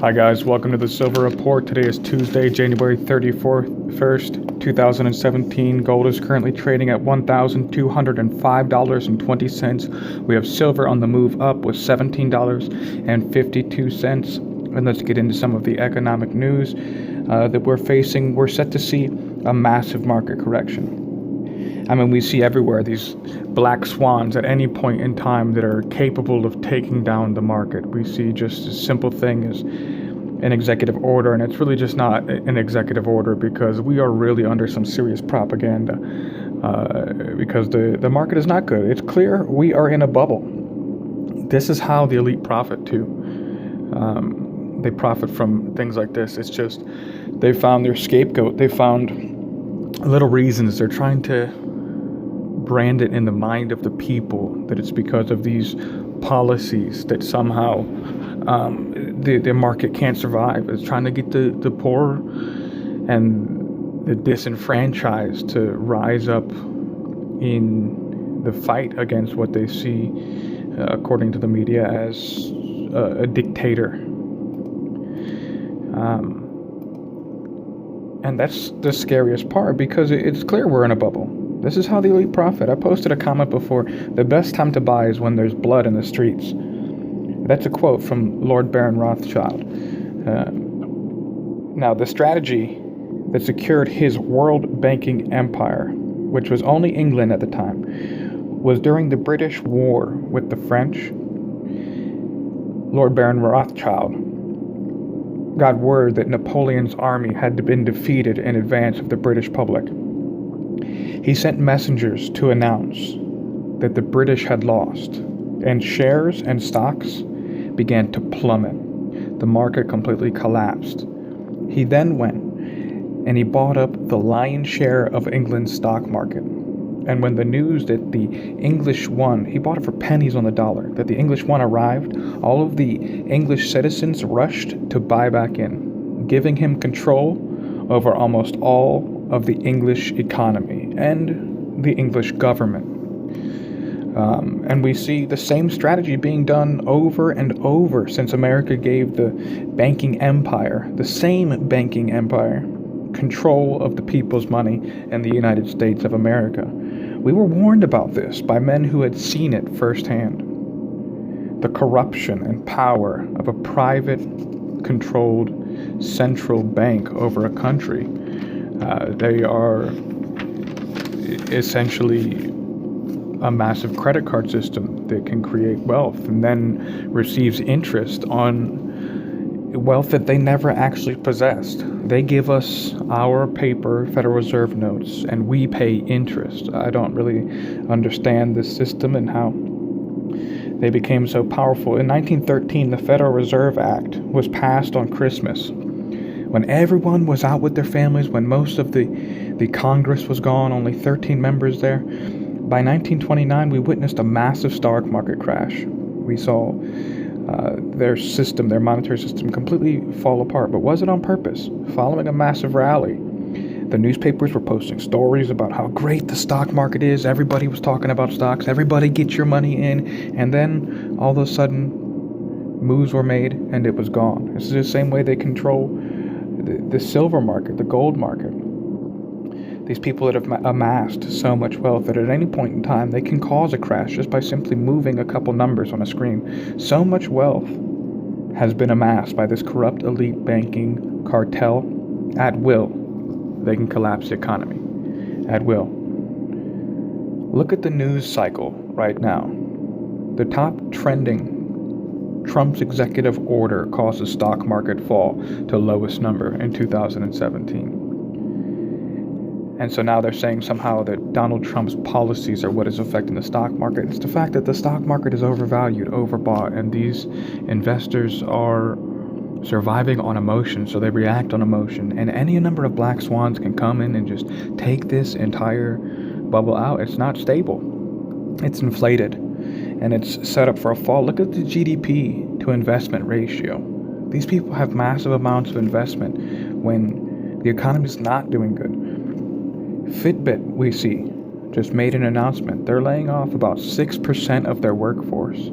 Hi guys, welcome to the Silver Report. Today is Tuesday, January 31st, 2017. Gold is currently trading at $1,205.20. We have silver on the move up with $17.52. And let's get into some of the economic news that we're facing. We're set to see a massive market correction. I mean, we see everywhere these black swans at any point in time that are capable of taking down the market. We see just a simple thing as an executive order, and it's really just not an executive order because we are really under some serious propaganda because the market is not good. It's clear we are in a bubble. This is how the elite profit too. They profit from things like this. It's just they found their scapegoat. They found little reasons. They're trying to brand it in the mind of the people that it's because of these policies that somehow the market can't survive. It's trying to get the poor and the disenfranchised to rise up in the fight against what they see, according to the media, as a dictator. And that's the scariest part because it's clear we're in a bubble. This is how the elite profit. I posted a comment before. The best time to buy is when there's blood in the streets. That's a quote from Lord Baron Rothschild. Now, the strategy that secured his world banking empire, which was only England at the time, was during the British War with the French. Lord Baron Rothschild got word that Napoleon's army had been defeated in advance of the British public. He sent messengers to announce that the British had lost, and shares and stocks began to plummet. The market completely collapsed. He then went and he bought up the lion's share of England's stock market. And when the news that the English won, he bought it for pennies on the dollar, that the English won arrived, all of the English citizens rushed to buy back in, giving him control over almost all of the English economy and the English government. And we see the same strategy being done over and over since America gave the banking empire, the same banking empire, control of the people's money in the United States of America. We were warned about this by men who had seen it firsthand. The corruption and power of a private, controlled central bank over a country. They are essentially a massive credit card system that can create wealth and then receives interest on wealth that they never actually possessed. They give us our paper Federal Reserve notes and we pay interest. I don't really understand this system and how they became so powerful. In 1913, the Federal Reserve Act was passed on Christmas, when everyone was out with their families, when most of the Congress was gone, only 13 members there. By 1929, we witnessed a massive stock market crash. We saw their system, their monetary system, completely fall apart. But was it on purpose? Following a massive rally, the newspapers were posting stories about how great the stock market is. Everybody was talking about stocks. Everybody get your money in. And then all of a sudden, moves were made and it was gone. This is the same way they control the silver market, the gold market. These people that have amassed so much wealth that at any point in time they can cause a crash just by simply moving a couple numbers on a screen. So much wealth has been amassed by this corrupt elite banking cartel. At will, they can collapse the economy. At will. Look at the news cycle right now. The top trending Trump's executive order caused the stock market fall to lowest number in 2017. And so now they're saying somehow that Donald Trump's policies are what is affecting the stock market. It's the fact that the stock market is overvalued, overbought, and these investors are surviving on emotion, so they react on emotion. And any number of black swans can come in and just take this entire bubble out. It's not stable. It's inflated. And it's set up for a fall. Look at the GDP to investment ratio. These people have massive amounts of investment when the economy is not doing good. Fitbit, we see, just made an announcement. They're laying off about 6% of their workforce.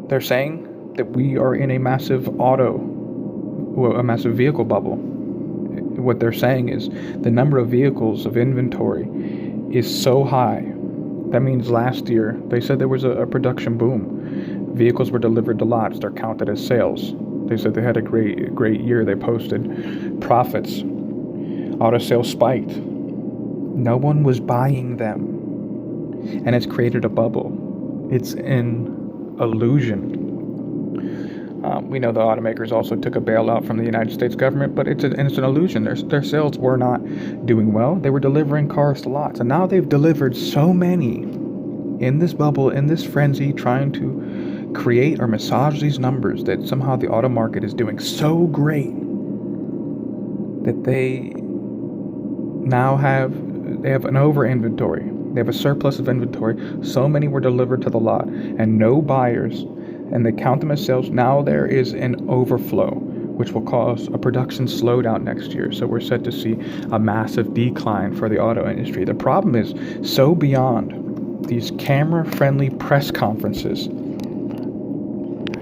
They're saying that we are in a massive vehicle bubble. What they're saying is the number of vehicles of inventory is so high. That means last year, they said there was a production boom. Vehicles were delivered to lots. They're counted as sales. They said they had a great year. They posted profits. Auto sales spiked. No one was buying them. And it's created a bubble. It's an illusion. We know the automakers also took a bailout from the United States government, but it's an illusion. Their sales were not doing well. They were delivering cars to lots, and now they've delivered so many in this bubble, in this frenzy, trying to create or massage these numbers that somehow the auto market is doing so great that they have an over inventory. They have a surplus of inventory. So many were delivered to the lot and no buyers, and they count them as sales. Now there is an overflow, which will cause a production slowdown next year. So we're set to see a massive decline for the auto industry. The problem is so beyond these camera-friendly press conferences.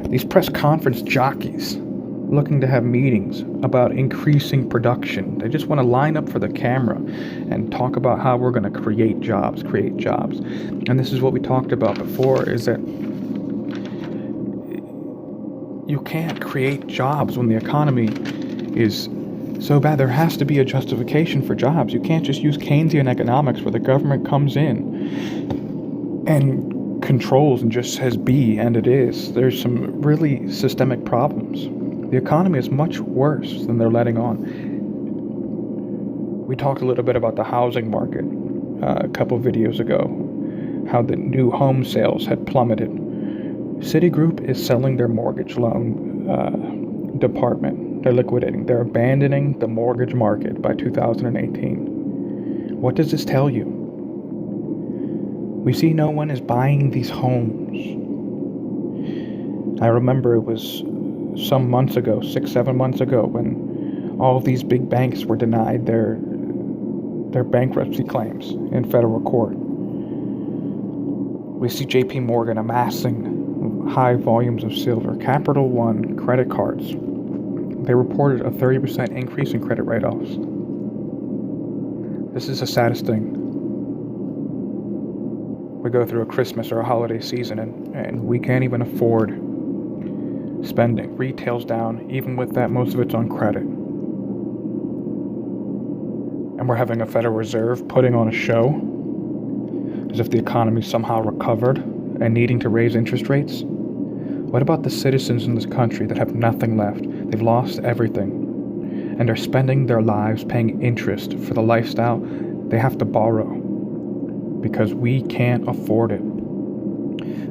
These press conference jockeys looking to have meetings about increasing production. They just want to line up for the camera and talk about how we're going to create jobs. And this is what we talked about before, is that you can't create jobs when the economy is so bad. There has to be a justification for jobs. You can't just use Keynesian economics where the government comes in and controls and just says be, and it is. There's some really systemic problems. The economy is much worse than they're letting on. We talked a little bit about the housing market a couple videos ago, how the new home sales had plummeted. Citigroup is selling their mortgage loan department. They're liquidating. They're abandoning the mortgage market by 2018. What does this tell you? We see no one is buying these homes. I remember it was some months ago, 6-7 months ago, when all of these big banks were denied their bankruptcy claims in federal court. We see JP Morgan amassing high volumes of silver. Capital One credit cards, they reported a 30% increase in credit write-offs. This is the saddest thing. We go through a Christmas or a holiday season and we can't even afford spending. Retail's down. Even with that, most of it's on credit. And we're having a Federal Reserve putting on a show as if the economy somehow recovered and needing to raise interest rates. What about the citizens in this country that have nothing left? They've lost everything, and they're spending their lives paying interest for the lifestyle they have to borrow because we can't afford it.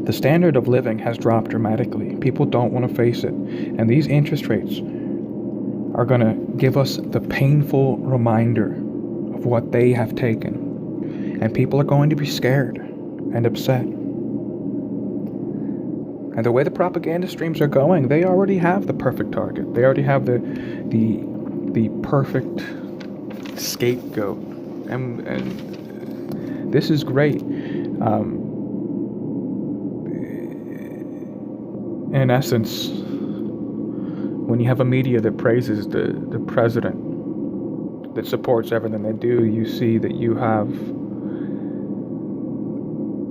The standard of living has dropped dramatically. People don't want to face it, and these interest rates are going to give us the painful reminder of what they have taken, and people are going to be scared and upset. And the way the propaganda streams are going, they already have the perfect target. They already have the perfect scapegoat. And this is great. In essence, when you have a media that praises the president, that supports everything they do, you see that you have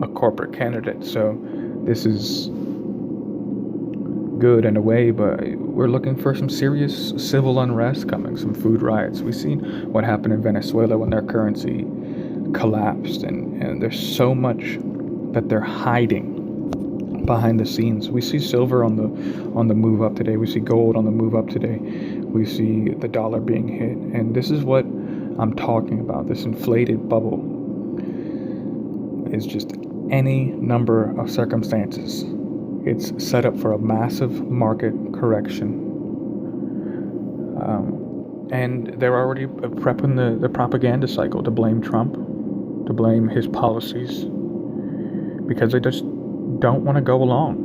a corporate candidate. So this is good in a way, but we're looking for some serious civil unrest coming, some food riots. We've seen what happened in Venezuela when their currency collapsed, and there's so much that they're hiding behind the scenes. We see silver on the move up today. We see gold on the move up today. We see the dollar being hit, and this is what I'm talking about. This inflated bubble is just any number of circumstances. It's set up for a massive market correction. And they're already prepping the propaganda cycle to blame Trump, to blame his policies, because they just don't want to go along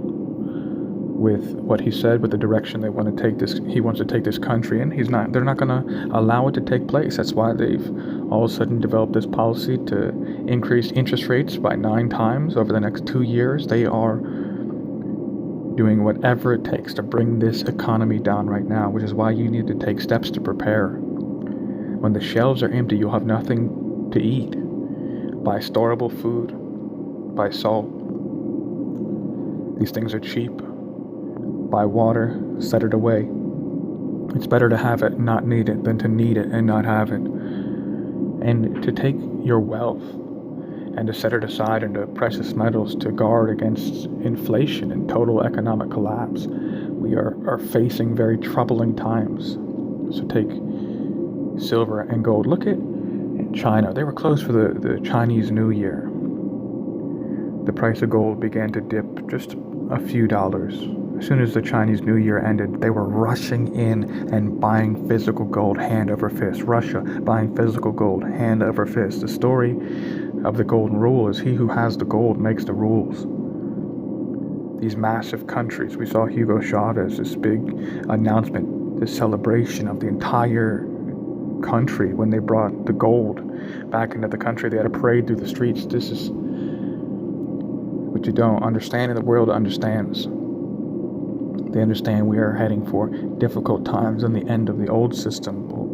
with what he said, with the direction they want to take this. He wants to take this country in. They're not going to allow it to take place. That's why they've all of a sudden developed this policy to increase interest rates by 9 times over the next 2 years. They are doing whatever it takes to bring this economy down right now, which is why you need to take steps to prepare. When the shelves are empty, you'll have nothing to eat. Buy storable food. Buy salt. These things are cheap. Buy water. Set it away. It's better to have it and not need it than to need it and not have it. And to take your wealth and to set it aside into precious metals to guard against inflation and total economic collapse. We are facing very troubling times. So take silver and gold. Look at China. They were closed for the Chinese New Year. The price of gold began to dip just a few dollars. As soon as the Chinese New Year ended, they were rushing in and buying physical gold hand over fist. Russia buying physical gold hand over fist. The story of the golden rule is he who has the gold makes the rules. These massive countries, we saw Hugo Chavez, this big announcement, this celebration of the entire country when they brought the gold back into the country. They had a parade through the streets. This is what you don't understand, and the world understands. They understand we are heading for difficult times, and the end of the old system will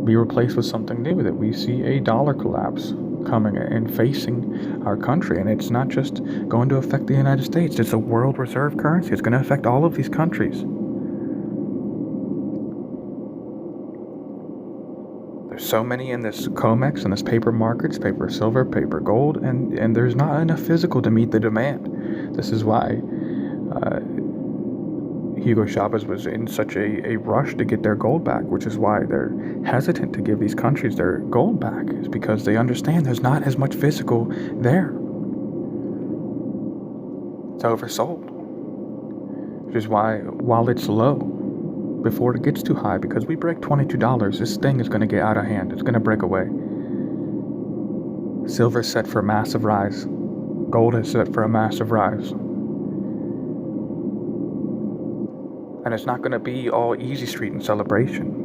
be replaced with something new, that we see a dollar collapse coming and facing our country. And it's not just going to affect the United States. It's a world reserve currency. It's going to affect all of these countries. There's so many in this COMEX and this paper markets, paper silver, paper gold, and there's not enough physical to meet the demand. This is why Hugo Chavez was in such a rush to get their gold back, which is why they're hesitant to give these countries their gold back, is because they understand there's not as much physical there. It's oversold. Which is why, while it's low, before it gets too high, because we break $22, this thing is going to get out of hand. It's going to break away. Silver's set for a massive rise. Gold is set for a massive rise. And it's not going to be all easy street and celebration.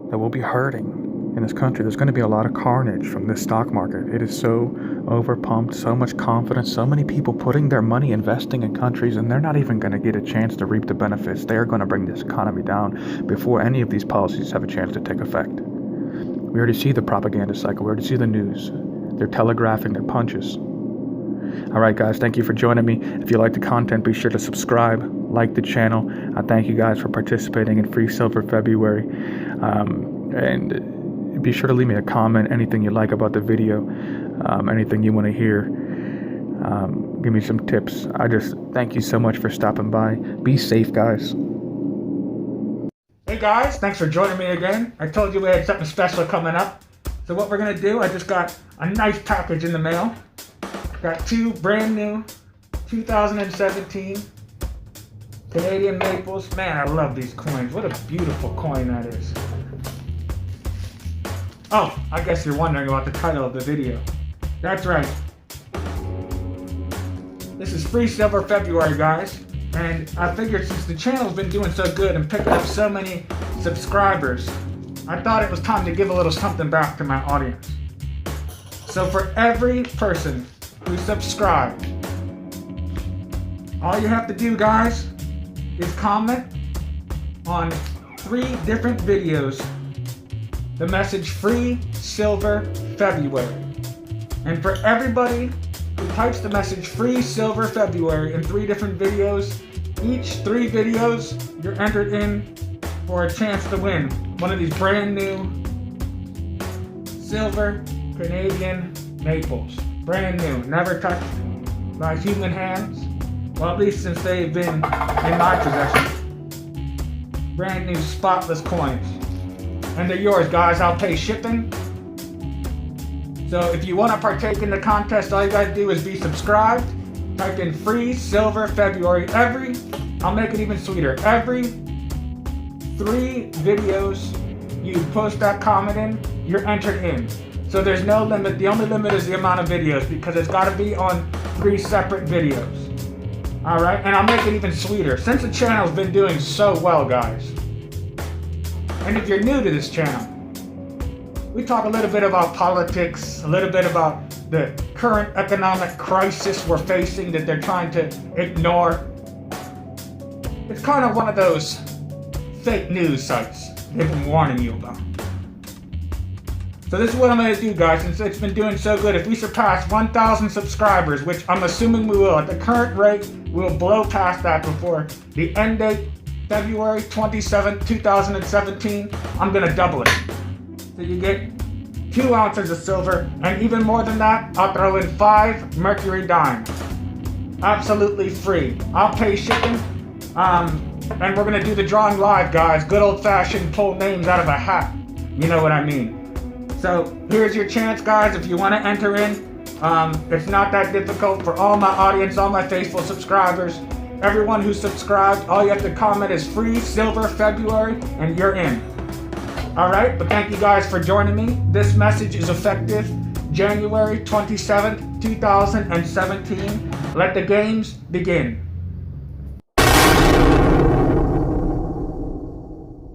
That we'll be hurting in this country. There's going to be a lot of carnage from this stock market. It is so overpumped, so much confidence, so many people putting their money investing in countries, and they're not even going to get a chance to reap the benefits. They are going to bring this economy down before any of these policies have a chance to take effect. We already see the propaganda cycle. We already see the news. They're telegraphing their punches. All right, guys, thank you for joining me. If you like the content, be sure to subscribe, like the channel. I thank you guys for participating in Free Silver February. And be sure to leave me a comment, anything you like about the video, anything you want to hear. Give me some tips. I just thank you so much for stopping by. Be safe, guys. Hey guys, thanks for joining me again. I told you we had something special coming up. So what we're going to do, I just got a nice package in the mail. Got two brand new 2017 Canadian maples. Man, I love these coins. What a beautiful coin that is. Oh, I guess you're wondering about the title of the video. That's right. This is Free Silver February, guys. And I figured since the channel's been doing so good and picking up so many subscribers, I thought it was time to give a little something back to my audience. So for every person who subscribed, all you have to do, guys, is comment on 3 different videos the message Free Silver February. And for everybody who types the message Free Silver February in 3 different videos, each 3 videos, you're entered in for a chance to win one of these brand new silver Canadian maples. Brand new, never touched by human hands. Well, at least since they've been in my possession. Brand new spotless coins. And they're yours, guys. I'll pay shipping. So if you want to partake in the contest, all you gotta do is be subscribed. Type in Free Silver February. I'll make it even sweeter. Every 3 videos you post that comment in, you're entered in. So there's no limit. The only limit is the amount of videos, because it's got to be on 3 separate videos. Alright, and I'll make it even sweeter since the channel's been doing so well, guys. And if you're new to this channel, we talk a little bit about politics, a little bit about the current economic crisis we're facing that they're trying to ignore. It's kind of one of those fake news sites they've been warning you about. So this is what I'm going to do, guys, since it's been doing so good. If we surpass 1,000 subscribers, which I'm assuming we will, at the current rate, we'll blow past that before the end date, February 27th, 2017, I'm going to double it. So you get 2 ounces of silver, and even more than that, I'll throw in 5 mercury dimes. Absolutely free. I'll pay shipping, and we're going to do the drawing live, guys. Good old-fashioned pull names out of a hat. You know what I mean. So here's your chance, guys, if you want to enter in. It's not that difficult for all my audience, all my faithful subscribers. Everyone who's subscribed, all you have to comment is free silver February, and you're in. Alright, but thank you guys for joining me. This message is effective January 27th, 2017. Let the games begin.